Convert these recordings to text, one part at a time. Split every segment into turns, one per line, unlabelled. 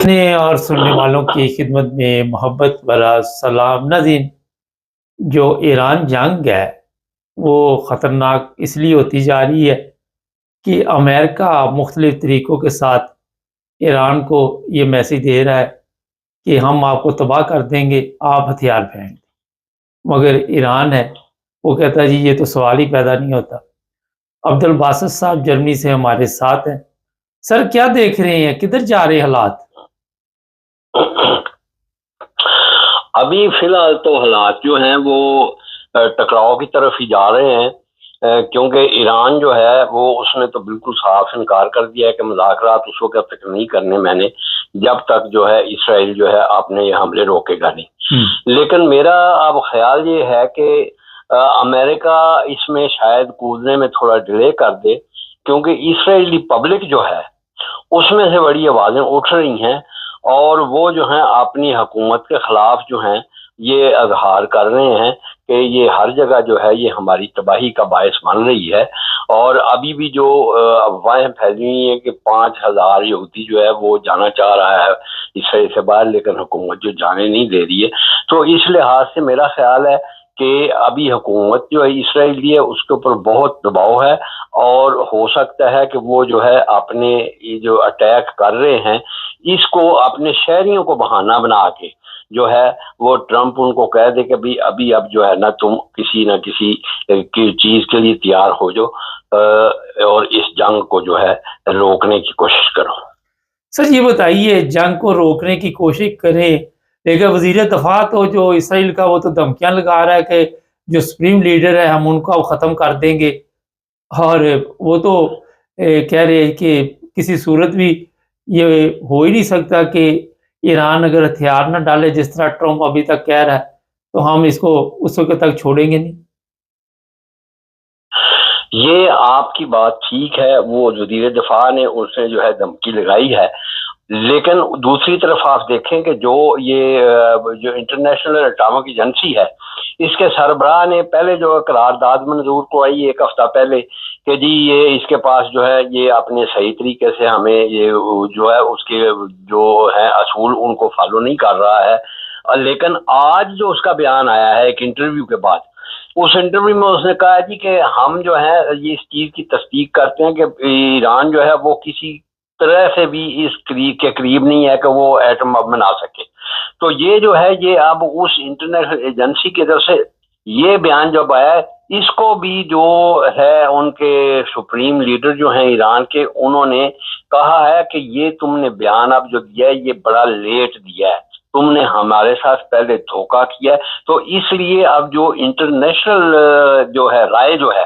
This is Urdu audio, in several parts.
سننے اور سننے والوں کی خدمت میں محبت بھرا سلام ناظرین۔ جو ایران جنگ ہے وہ خطرناک اس لیے ہوتی جا رہی ہے کہ امریکہ مختلف طریقوں کے ساتھ ایران کو یہ میسیج دے رہا ہے کہ ہم آپ کو تباہ کر دیں گے، آپ ہتھیار پھینک دیں۔ مگر ایران ہے وہ کہتا ہے جی یہ تو سوال ہی پیدا نہیں ہوتا۔ عبد الباسط صاحب جرمنی سے ہمارے ساتھ ہیں۔ سر کیا دیکھ رہے ہیں، کدھر جا رہے ہیں حالات؟
ابھی فی الحال تو حالات جو ہیں وہ ٹکراؤ کی طرف ہی جا رہے ہیں، کیونکہ ایران جو ہے وہ اس نے تو بالکل صاف انکار کر دیا ہے کہ مذاکرات اس وقت تک نہیں کرنے میں نے جب تک جو ہے اسرائیل جو ہے اپنے یہ حملے روکے گا نہیں۔ لیکن میرا اب خیال یہ ہے کہ امریکہ اس میں شاید کودنے میں تھوڑا ڈیلے کر دے، کیونکہ اسرائیلی پبلک جو ہے اس میں سے بڑی آوازیں اٹھ رہی ہیں اور وہ جو ہیں اپنی حکومت کے خلاف جو ہیں یہ اظہار کر رہے ہیں کہ یہ ہر جگہ جو ہے یہ ہماری تباہی کا باعث بن رہی ہے۔ اور ابھی بھی جو افواہیں پھیلی ہوئی ہیں کہ 5,000 یہودی جو ہے وہ جانا چاہ رہا ہے اسرائیل سے باہر، لیکن حکومت جو جانے نہیں دے رہی ہے، تو اس لحاظ سے میرا خیال ہے کہ ابھی حکومت جو ہے اسرائیلی ہے اس کے اوپر بہت دباؤ ہے، اور ہو سکتا ہے کہ وہ جو ہے اپنے یہ جو اٹیک کر رہے ہیں اس کو اپنے شہریوں کو بہانہ بنا کے جو ہے وہ ٹرمپ ان کو کہہ دے کہ ابھی اب جو ہے نا تم کسی نہ کسی کی چیز کے لیے تیار ہو جو اور اس جنگ کو جو ہے روکنے کی کوشش کرو۔
سر یہ بتائیے، جنگ کو روکنے کی کوشش کریں، لیکن وزیر دفاع تو جو اسرائیل کا وہ تو دھمکیاں لگا رہا ہے کہ جو سپریم لیڈر ہے ہم ان کو ختم کر دیں گے، اور وہ تو کہہ رہے ہیں کہ کسی صورت بھی یہ ہو ہی نہیں سکتا کہ ایران اگر ہتھیار نہ ڈالے جس طرح ٹرمپ ابھی تک کہہ رہا ہے تو ہم اس کو اس وقت تک چھوڑیں گے نہیں۔
یہ آپ کی بات ٹھیک ہے، وہ وزیر دفاع نے اس نے جو ہے دھمکی لگائی ہے، لیکن دوسری طرف آپ دیکھیں کہ جو انٹرنیشنل اٹامک ایجنسی ہے اس کے سربراہ نے پہلے جو قرارداد منظور کو آئی ایک ہفتہ پہلے کہ جی یہ اس کے پاس جو ہے یہ اپنے صحیح طریقے سے ہمیں یہ جو ہے اس کے جو ہے اصول ان کو فالو نہیں کر رہا ہے، لیکن آج جو اس کا بیان آیا ہے ایک انٹرویو کے بعد، اس انٹرویو میں اس نے کہا جی کہ ہم جو ہے یہ اس چیز کی تصدیق کرتے ہیں کہ ایران جو ہے وہ کسی طرح سے بھی اس کے قریب نہیں ہے کہ وہ ایٹم بم بنا سکے۔ تو یہ جو ہے یہ اب اس انٹرنیشنل ایجنسی کی طرف سے یہ بیان جب آیا ہے، اس کو بھی جو ہے ان کے سپریم لیڈر جو ہیں ایران کے انہوں نے کہا ہے کہ یہ تم نے بیان اب جو دیا ہے یہ بڑا لیٹ دیا ہے، تم نے ہمارے ساتھ پہلے دھوکہ کیا ہے، تو اس لیے اب جو انٹرنیشنل جو ہے رائے جو ہے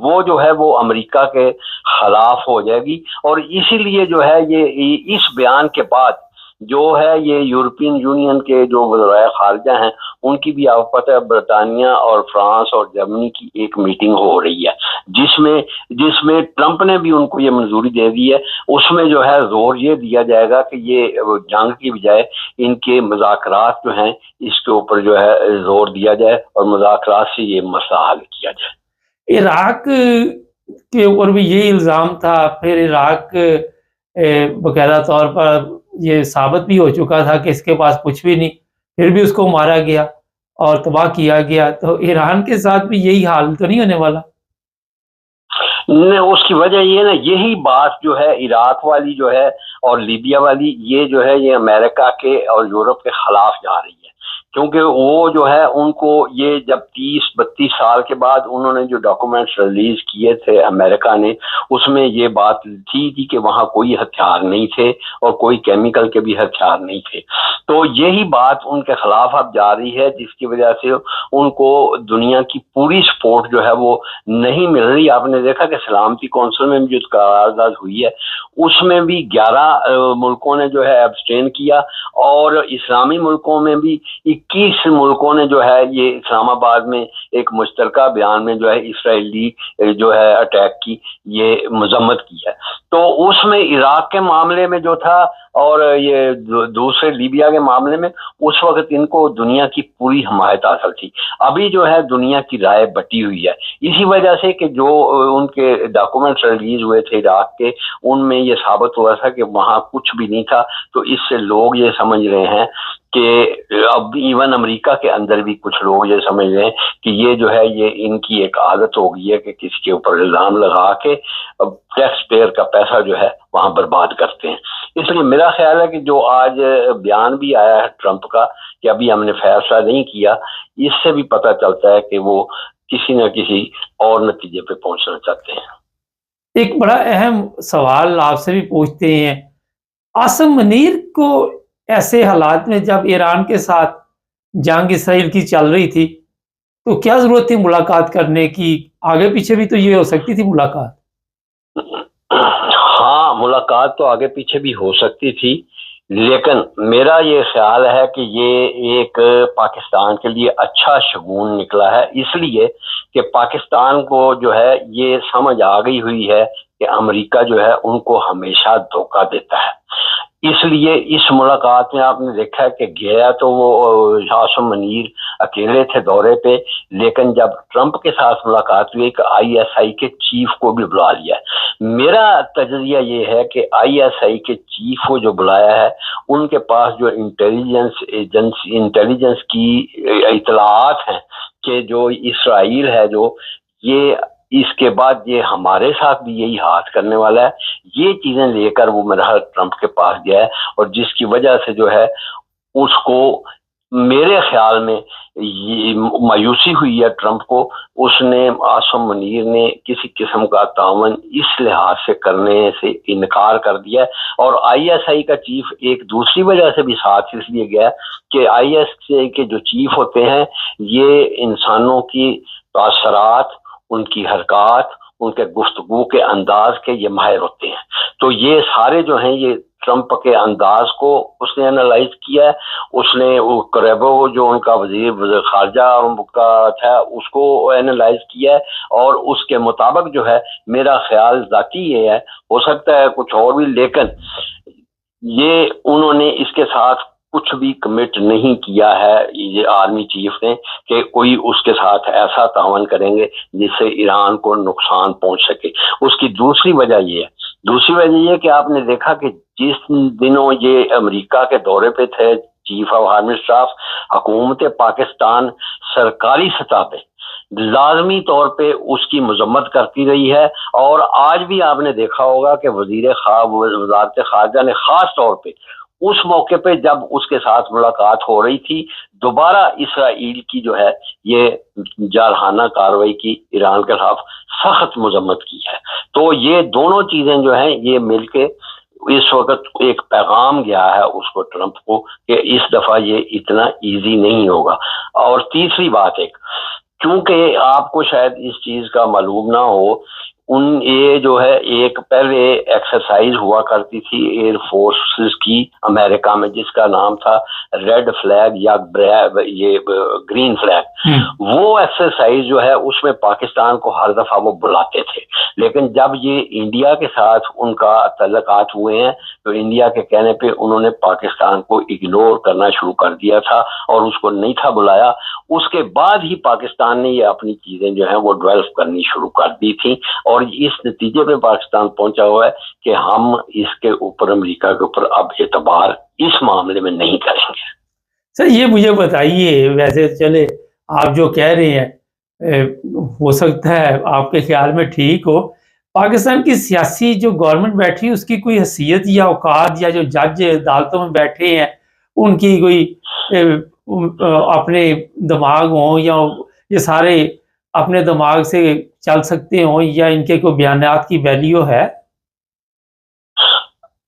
وہ جو ہے وہ امریکہ کے خلاف ہو جائے گی، اور اسی لیے جو ہے یہ اس بیان کے بعد جو ہے یہ یورپین یونین کے جو وزرائے خارجہ ہیں ان کی بھی آپ پتہ ہے برطانیہ اور فرانس اور جرمنی کی ایک میٹنگ ہو رہی ہے جس میں ٹرمپ نے بھی ان کو یہ منظوری دے دی ہے۔ اس میں جو ہے زور یہ دیا جائے گا کہ یہ جنگ کی بجائے ان کے مذاکرات جو ہیں اس کے اوپر جو ہے زور دیا جائے اور مذاکرات سے یہ مسئلہ حل کیا جائے۔
عراق کے اوپر بھی یہی الزام تھا، پھر عراق باقاعدہ طور پر یہ ثابت بھی ہو چکا تھا کہ اس کے پاس کچھ بھی نہیں، پھر بھی اس کو مارا گیا اور تباہ کیا گیا، تو ایران کے ساتھ بھی یہی حال تو نہیں ہونے والا؟
اس کی وجہ یہ نا یہی بات جو ہے عراق والی جو ہے اور لیبیا والی یہ جو ہے یہ امریکہ کے اور یورپ کے خلاف جا رہی ہے، کیونکہ وہ جو ہے ان کو یہ جب 30-32 سال کے بعد انہوں نے جو ڈاکومنٹس ریلیز کیے تھے امریکہ نے، اس میں یہ بات تھی کہ وہاں کوئی ہتھیار نہیں تھے اور کوئی کیمیکل کے بھی ہتھیار نہیں تھے، تو یہی بات ان کے خلاف اب جا رہی ہے جس کی وجہ سے ان کو دنیا کی پوری سپورٹ جو ہے وہ نہیں مل رہی۔ آپ نے دیکھا کہ سلامتی کونسل میں جو قرارداد ہوئی ہے اس میں بھی 11 ملکوں نے جو ہے ابسٹین کیا، اور اسلامی ملکوں میں بھی 21 ملکوں نے جو ہے یہ اسلام آباد میں ایک مشترکہ بیان میں جو ہے اسرائیلی جو ہے اٹیک کی یہ مذمت کی ہے۔ تو اس میں عراق کے معاملے میں جو تھا اور یہ دوسرے لیبیا کے معاملے میں اس وقت ان کو دنیا کی پوری حمایت حاصل تھی. ابھی جو ہے دنیا کی رائے بٹی ہوئی ہے، اسی وجہ سے کہ جو ان کے ڈاکومنٹس ریلیز ہوئے تھے عراق کے، ان میں یہ ثابت ہوا تھا کہ وہاں کچھ بھی نہیں تھا. تو اس سے لوگ یہ سمجھ رہے ہیں کہ اب ایون امریکہ کے اندر بھی کچھ لوگ یہ سمجھ رہے ہیں کہ یہ جو ہے یہ ان کی ایک عادت ہو گئی ہے کہ کسی کے اوپر الزام لگا کے ٹیکس پیئر کا پیسہ جو ہے وہاں برباد کرتے ہیں. اس لیے میرا خیال ہے کہ جو آج بیان بھی آیا ہے ٹرمپ کا کہ ابھی ہم نے فیصلہ نہیں کیا، اس سے بھی پتہ چلتا ہے کہ وہ کسی نہ کسی اور نتیجے پہ پہنچنا چاہتے ہیں.
ایک بڑا اہم سوال آپ سے بھی پوچھتے ہیں، عاصم منیر کو ایسے حالات میں جب ایران کے ساتھ جنگ اسرائیل کی چل رہی تھی تو کیا ضرورت تھی ملاقات کرنے کی؟ آگے پیچھے بھی تو یہ ہو سکتی تھی ملاقات.
ہاں، ملاقات تو آگے پیچھے بھی ہو سکتی تھی، لیکن میرا یہ خیال ہے کہ یہ ایک پاکستان کے لیے اچھا شگون نکلا ہے، اس لیے کہ پاکستان کو جو ہے یہ سمجھ آ گئی ہوئی ہے کہ امریکہ جو ہے ان کو ہمیشہ دھوکہ دیتا ہے. اس لیے اس ملاقات میں آپ نے دیکھا کہ گیا تو وہ عاصم منیر اکیلے تھے دورے پہ، لیکن جب ٹرمپ کے ساتھ ملاقات ہوئی کہ آئی ایس آئی کے چیف کو بھی بلا لیا. میرا تجزیہ یہ ہے کہ آئی ایس آئی کے چیف کو جو بلایا ہے ان کے پاس جو انٹیلیجنس کی اطلاعات ہیں کہ جو اسرائیل ہے جو یہ اس کے بعد یہ ہمارے ساتھ بھی یہی ہاتھ کرنے والا ہے، یہ چیزیں لے کر وہ میرا ٹرمپ کے پاس گیا ہے. اور جس کی وجہ سے جو ہے اس کو میرے خیال میں یہ مایوسی ہوئی ہے ٹرمپ کو. اس نے عاصم منیر نے کسی قسم کا تعاون اس لحاظ سے کرنے سے انکار کر دیا، اور آئی ایس آئی کا چیف ایک دوسری وجہ سے بھی ساتھ اس لیے گیا کہ آئی ایس آئی کے جو چیف ہوتے ہیں یہ انسانوں کی تاثرات، ان کی حرکات، ان کے گفتگو کے انداز کے یہ ماہر ہوتے ہیں. تو یہ سارے جو ہیں یہ ٹرمپ کے انداز کو اس نے انالائز کیا ہے. اس نے کریبو جو ان کا وزیر خارجہ کا تھا اس کو انالائز کیا ہے، اور اس کے مطابق جو ہے میرا خیال ذاتی یہ ہے، ہو سکتا ہے کچھ اور بھی، لیکن یہ انہوں نے اس کے ساتھ کچھ بھی کمٹ نہیں کیا ہے یہ آرمی چیف نے کہ کوئی اس کے ساتھ ایسا تعاون کریں گے جس سے ایران کو نقصان پہنچ سکے. اس کی دوسری وجہ یہ کہ آپ نے دیکھا کہ جس دنوں یہ امریکہ کے دورے پہ تھے چیف آف آرمی اسٹاف، حکومت پاکستان سرکاری سطح پہ لازمی طور پہ اس کی مذمت کرتی رہی ہے. اور آج بھی آپ نے دیکھا ہوگا کہ وزارت خارجہ نے خاص طور پہ اس موقع پہ جب اس کے ساتھ ملاقات ہو رہی تھی دوبارہ اسرائیل کی جو ہے یہ جارحانہ کارروائی کی ایران کے خلاف سخت مذمت کی ہے. تو یہ دونوں چیزیں جو ہیں یہ مل کے اس وقت ایک پیغام گیا ہے اس کو ٹرمپ کو کہ اس دفعہ یہ اتنا ایزی نہیں ہوگا. اور تیسری بات چونکہ آپ کو شاید اس چیز کا معلوم نہ ہو، یہ جو ہے ایک پہلے ایکسرسائز ہوا کرتی تھی ایئر فورسز کی امریکہ میں جس کا نام تھا ریڈ فلیگ یا یہ گرین فلیگ. وہ ایکسرسائز جو ہے اس میں پاکستان کو ہر دفعہ وہ بلاتے تھے، لیکن جب یہ انڈیا کے ساتھ ان کا تعلقات ہوئے ہیں تو انڈیا کے کہنے پہ انہوں نے پاکستان کو اگنور کرنا شروع کر دیا تھا اور اس کو نہیں تھا بلایا. اس کے بعد ہی پاکستان نے یہ اپنی چیزیں جو ہیں وہ ڈیولپ کرنی شروع کر دی تھی، اور اس نتیجے پہ پاکستان پہنچا ہوا ہے کہ ہم اس کے اوپر امریکہ کے اوپر اب اعتبار اس معاملے میں نہیں کریں گے.
سر یہ مجھے بتائیے، ویسے چلے آپ جو کہہ رہے ہیں ہو سکتا ہے آپ کے خیال میں ٹھیک ہو، پاکستان کی سیاسی جو گورنمنٹ بیٹھی اس کی کوئی حیثیت یا اوقات، یا جو جج عدالتوں میں بیٹھے ہیں ان کی کوئی اپنے دماغ ہوں یا یہ سارے اپنے دماغ سے چل سکتے ہوں، یا ان کے کوئی بیانات کی ویلیو ہے؟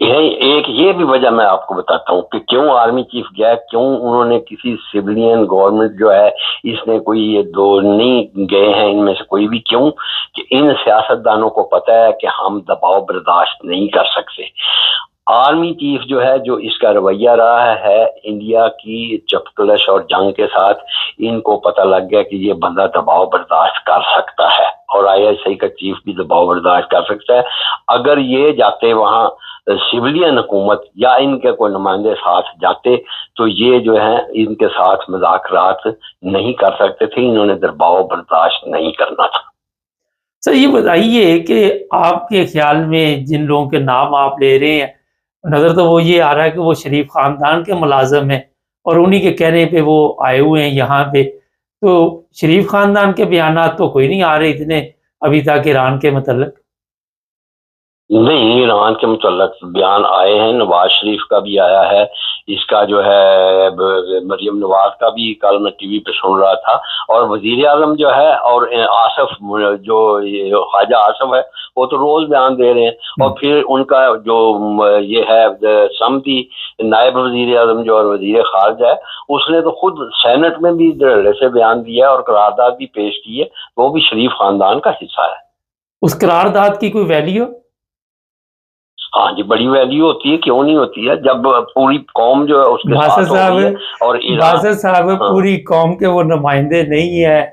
ایک یہ بھی وجہ میں آپ کو بتاتا ہوں کہ کیوں آرمی چیف گیا، کیوں انہوں نے کسی سویلین گورنمنٹ جو ہے اس نے کوئی یہ دو نہیں گئے ہیں ان میں سے کوئی بھی. کیوں کہ ان سیاستدانوں کو پتہ ہے کہ ہم دباؤ برداشت نہیں کر سکتے. آرمی چیف جو ہے جو اس کا رویہ رہا ہے انڈیا کی چپکلش اور جنگ کے ساتھ، ان کو پتہ لگ گیا کہ یہ بندہ دباؤ برداشت کر سکتا ہے، اور آئی ایس آئی کا چیف بھی دباؤ برداشت کر سکتا ہے. اگر یہ جاتے وہاں سویلین حکومت یا ان کے کوئی نمائندے ساتھ جاتے تو یہ جو ہے ان کے ساتھ مذاکرات نہیں کر سکتے تھے، انہوں نے دباؤ برداشت نہیں کرنا تھا۔
سر یہ بتائیے کہ آپ کے خیال میں جن لوگوں کے نام آپ لے رہے ہیں، نظر تو وہ یہ آ رہا ہے کہ وہ شریف خاندان کے ملازم ہیں اور انہی کے کہنے پہ وہ آئے ہوئے ہیں یہاں پہ، تو شریف خاندان کے بیانات تو کوئی نہیں آ رہے اتنے ابھی تک ایران کے متعلق؟
نہیں، ایران کے متعلق بیان آئے ہیں، نواز شریف کا بھی آیا ہے، اس کا جو ہے مریم نواز کا بھی کل میں ٹی وی پہ سن رہا تھا، اور وزیر اعظم جو ہے اور آصف جو خواجہ آصف ہے وہ تو روز بیان دے رہے ہیں، اور پھر ان کا جو یہ ہے سمدی نائب وزیر اعظم جو اور وزیر خارجہ ہے، اس نے تو خود سینٹ میں بھی دھڑلے سے بیان دیا اور قرارداد بھی پیش کی ہے، وہ بھی شریف خاندان کا حصہ ہے۔
اس قرارداد کی کوئی ویلیو؟
ہاں جی، بڑی ویلیو ہوتی ہے، کیوں نہیں ہوتی ہے، جب پوری قوم جو ہے اس کے ساتھ ہو رہی ہے، اور
باسط صاحب پوری قوم کے وہ نمائندے نہیں ہیں،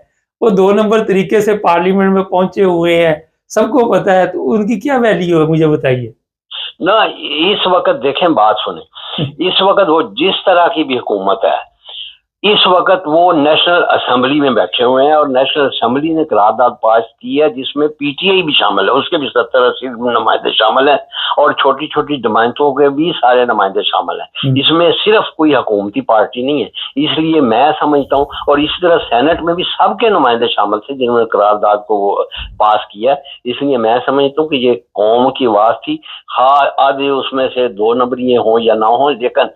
وہ 2 نمبر طریقے سے پارلیمنٹ میں پہنچے ہوئے ہیں، سب کو پتا ہے، تو ان کی کیا ویلیو ہے مجھے بتائیے۔
نہ اس وقت دیکھیں، بات سنیں، اس وقت وہ جس طرح کی بھی حکومت ہے، اس وقت وہ نیشنل اسمبلی میں بیٹھے ہوئے ہیں، اور نیشنل اسمبلی نے قرارداد پاس کی ہے جس میں پی ٹی آئی بھی شامل ہے، اس کے بھی 70-80 نمائندے شامل ہیں، اور چھوٹی چھوٹی جماعتوں کے بھی سارے نمائندے شامل ہیں، اس میں صرف کوئی حکومتی پارٹی نہیں ہے۔ اس لیے میں سمجھتا ہوں، اور اسی طرح سینٹ میں بھی سب کے نمائندے شامل تھے جنہوں نے قرارداد کو پاس کیا، اس لیے میں سمجھتا ہوں کہ یہ قوم کی آواز تھی، خواہ آدھے اس میں سے 2 نمبری ہوں یا نہ ہوں، لیکن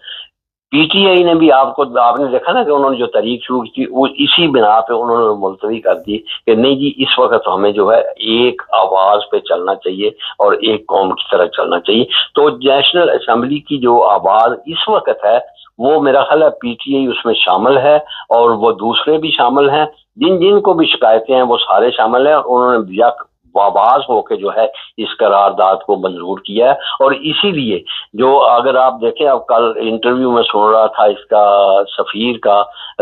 پی ٹی آئی نے بھی آپ نے دیکھا نا کہ انہوں نے جو تحریک شروع کی تھی، وہ اسی بنا پہ انہوں نے ملتوی کر دی کہ نہیں جی، اس وقت ہمیں جو ہے ایک آواز پہ چلنا چاہیے اور ایک قوم کی طرح چلنا چاہیے۔ تو نیشنل اسمبلی کی جو آواز اس وقت ہے، وہ میرا خیال ہے پی ٹی آئی اس میں شامل ہے، اور وہ دوسرے بھی شامل ہیں، جن کو بھی شکایتیں ہیں وہ سارے شامل ہیں، انہوں نے یک آواز ہو کے جو ہے اس قرارداد کو منظور کیا ہے۔ اور اسی لیے جو اگر آپ دیکھیں، اب کل انٹرویو میں سن رہا تھا اس کا سفیر کا،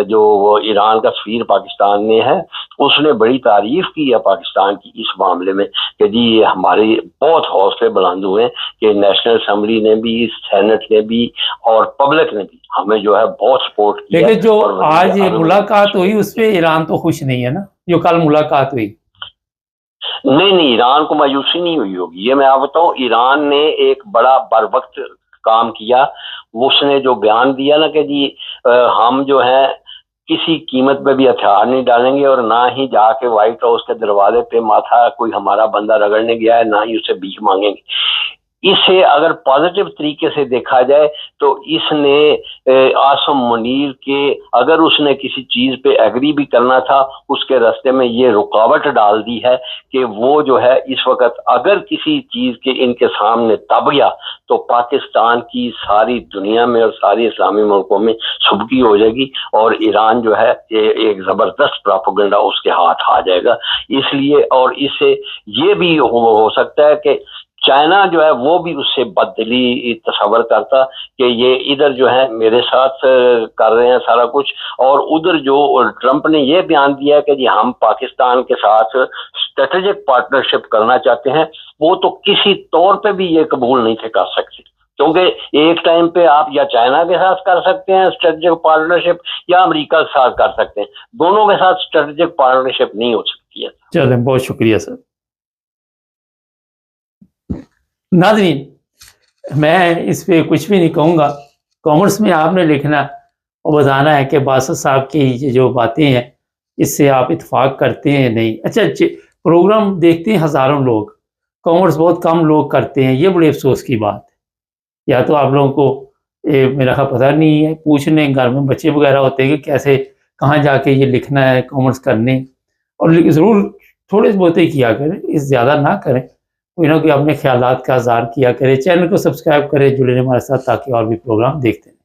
جو وہ ایران کا سفیر پاکستان میں ہے، اس نے بڑی تعریف کی ہے پاکستان کی اس معاملے میں کہ جی یہ ہمارے بہت حوصلے بلند ہوئے کہ نیشنل اسمبلی نے بھی، سینٹ نے بھی اور پبلک نے بھی ہمیں جو ہے بہت سپورٹ کیا۔
لیکن جو آج ملاقات ہوئی اس پہ ایران تو خوش نہیں ہے نا، جو کل ملاقات ہوئی؟
نہیں، ایران کو مایوسی نہیں ہوئی ہوگی، یہ میں آپ بتاؤں، ایران نے ایک بڑا بر وقت کام کیا، اس نے جو بیان دیا نا کہ جی ہم جو ہے کسی قیمت پہ بھی ہتھیار نہیں ڈالیں گے، اور نہ ہی جا کے وائٹ ہاؤس کے دروازے پہ ماتھا کوئی ہمارا بندہ رگڑنے گیا ہے، نہ ہی اسے بھیک مانگیں گے۔ اسے اگر پازیٹیو طریقے سے دیکھا جائے تو اس نے عاصم منیر کے، اگر اس نے کسی چیز پہ ایگری بھی کرنا تھا، اس کے راستے میں یہ رکاوٹ ڈال دی ہے کہ وہ جو ہے اس وقت اگر کسی چیز کے ان کے سامنے دب گیا تو پاکستان کی ساری دنیا میں اور ساری اسلامی ملکوں میں سبکی ہو جائے گی، اور ایران جو ہے ایک زبردست پراپیگنڈا اس کے ہاتھ آ جائے گا۔ اس لیے، اور اس سے یہ بھی ہو سکتا ہے کہ چائنا جو ہے وہ بھی اس سے بددلی تصور کرتا کہ یہ ادھر جو ہے میرے ساتھ کر رہے ہیں سارا کچھ، اور ادھر جو ٹرمپ نے یہ بیان دیا کہ جی ہم پاکستان کے ساتھ اسٹریٹجک پارٹنرشپ کرنا چاہتے ہیں، وہ تو کسی طور پہ بھی یہ قبول نہیں تھے کر سکتے، کیونکہ ایک ٹائم پہ آپ یا چائنا کے ساتھ کر سکتے ہیں اسٹریٹجک پارٹنرشپ، یا امریکہ کے ساتھ کر سکتے ہیں، دونوں کے ساتھ اسٹریٹجک پارٹنرشپ نہیں ہو سکتی ہے۔
چلیں، بہت شکریہ سر۔ ناظرین، میں اس پہ کچھ بھی نہیں کہوں گا، کامنٹس میں آپ نے لکھنا اور بتانا ہے کہ باسط صاحب کی یہ جو باتیں ہیں اس سے آپ اتفاق کرتے ہیں نہیں۔ اچھا، پروگرام دیکھتے ہیں ہزاروں لوگ، کامنٹس بہت کم لوگ کرتے ہیں، یہ بڑے افسوس کی بات ہے۔ یا تو آپ لوگوں کو میرا خیال پتہ نہیں ہے، پوچھنے گھر میں بچے وغیرہ ہوتے ہیں کہ کیسے کہاں جا کے یہ لکھنا ہے، کامنٹس کرنے، اور ضرور تھوڑے بہت ہی کیا کریں، اس زیادہ نہ کریں، کوئی نہ کوئی اپنے خیالات کا اظہار کیا کرے۔ چینل کو سبسکرائب کرے، جڑے رہیں ہمارے ساتھ تاکہ اور بھی پروگرام دیکھتے ہیں۔